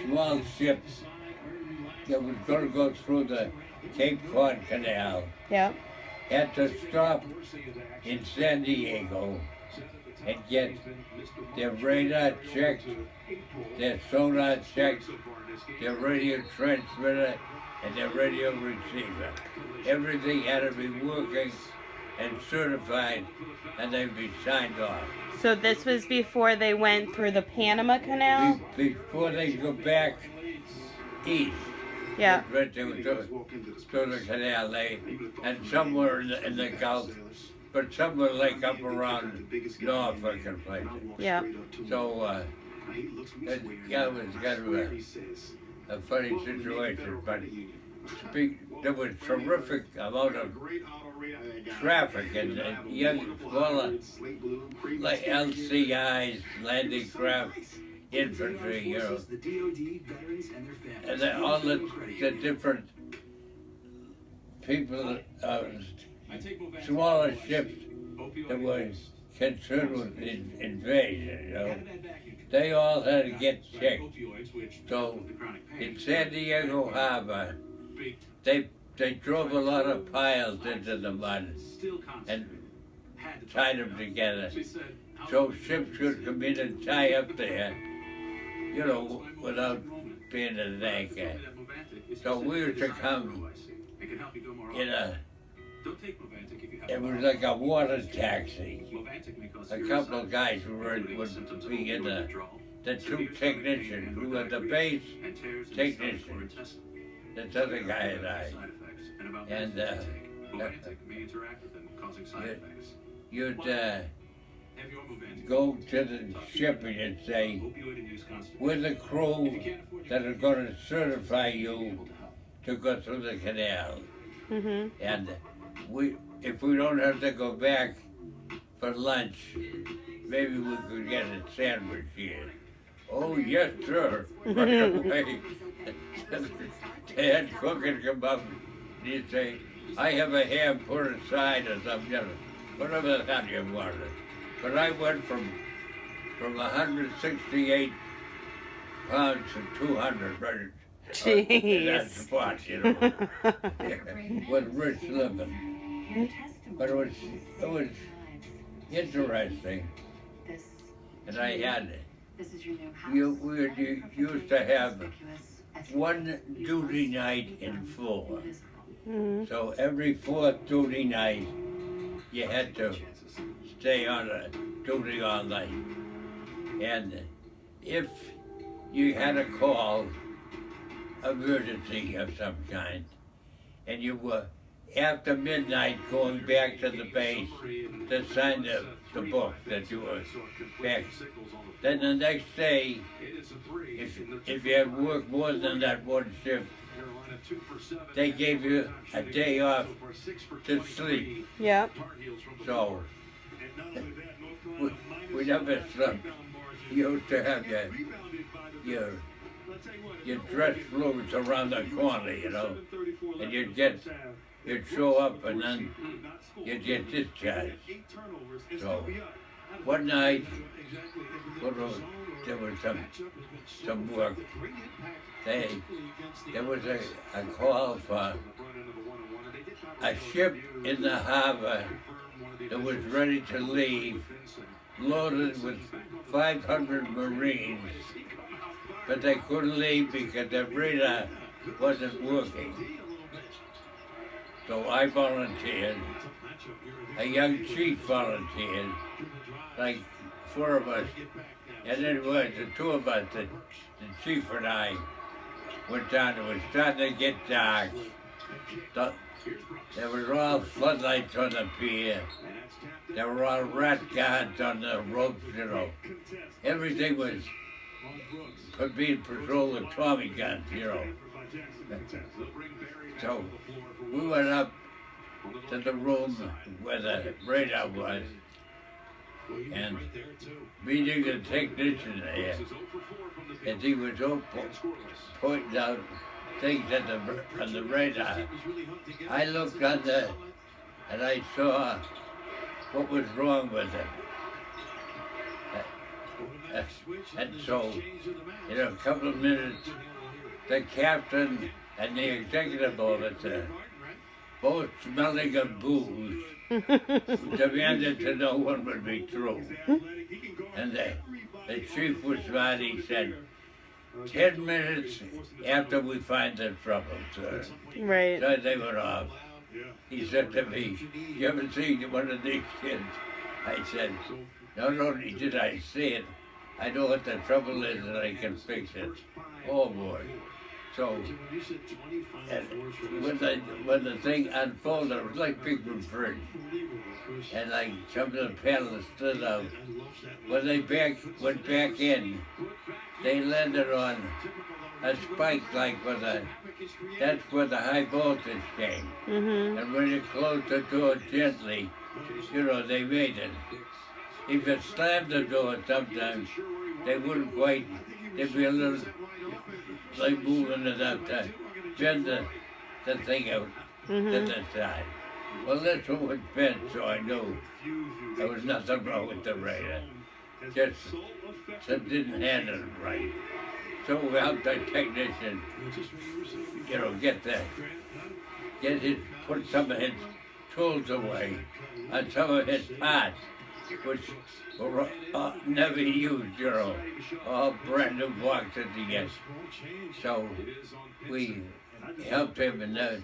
small ship that was going to go through the Cape Cod Canal Yep. had to stop in San Diego and get their radar checked, their sonar checked, their radio transmitter, and their radio receiver. Everything had to be working and certified, and they'd be signed off. So this was before they went through the Panama Canal? Before they go back east. Yeah. Right to the canal, and somewhere in the Gulf, but somewhere like up around Norfolk and places. Yeah. So, it was kind of a funny situation, but there was terrific amount of traffic and young, smaller, like LCIs, landing craft, infantry, you know, and then all the different people, smaller ships that were concerned with invasion, you know, they all had to get checked. So in San Diego Harbor, they drove a lot of piles into the mud and tied them together so ships could come in and tie up there, you know, without being an anchor. So we used to come in it was like a water taxi. A couple of guys would be in the two technicians who were the base technicians, this other guy and I. And you'd go to the ship and you'd say, we're the crew that are going to certify you to go through the canal. Mm-hmm. And if we don't have to go back for lunch, maybe we could get a sandwich here. Oh, yes, sir. Right away. The head cook would come up and he'd say, I have a ham put aside or something, you know, whatever the hell you wanted. But I went from 168 pounds to 200 right in that spot, you know, with rich living. But it was interesting. And I had, we used to have one duty night in 4. Mm-hmm. So every 4th duty night, you had to stay on a duty all night. And if you had a call, emergency of some kind, and you were after midnight going back to the base to sign the book that you were back, then the next day, if you had worked more than that one shift, they gave you a day off to sleep. Yep. So we never slept. You used to have your dress clothes around the corner, you know, and you'd show up and then you'd get discharged. So one night, there was some work. There was a call for a ship in the harbor that was ready to leave, loaded with 500 Marines, but they couldn't leave because the radar wasn't working. So I volunteered, a young chief volunteered, like 4 of us, and then it was the 2 of us, the chief and I, went down. It was starting to get dark. There were all floodlights on the pier. There were all rat guards on the ropes, you know. Everything was being patrolled with Tommy guns, you know. So we went up to the room where the radar was and meeting the technician there. And he was pointing out things on the radar. I looked on and I saw what was wrong with it. And so, in a couple of minutes, the captain and the executive officer, both smelling of booze, demanded to know what would be true. And the chief was mad. He said, 10 minutes after we find the trouble, sir. Right. So they were off. He said to me, you ever seen one of these kids? I said, not only did I see it, I know what the trouble is and I can fix it. Oh boy. So, when the thing unfolded, it was like Bigfoot Bridge. And like some of the panelists stood out. When they went back in, they landed on a spike like that's where the high voltage came. Mm-hmm. And when you closed the door gently, they made it. If you slammed the door sometimes, they wouldn't quite, they'd be a little, like moving it up to bend the thing out to the side. Well, that's what was bent, so I knew there was nothing wrong with the radar. Just didn't handle it right. So we helped the technician, put some of his tools away and some of his parts, which were never used, all brand new boxes again. So we helped him, and then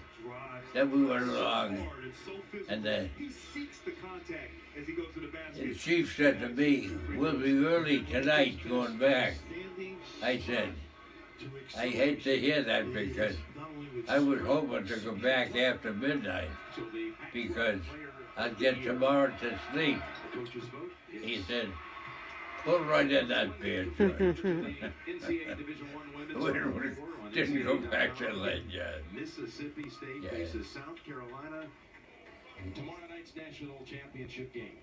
we went along, and the chief said to me, we'll be early tonight going back. I said, I hate to hear that because I was hoping to go back after midnight because I'd get tomorrow to sleep. He said, pull right in that beer joint. We didn't go back to late yet. Mississippi State faces South Carolina tomorrow night's national championship game.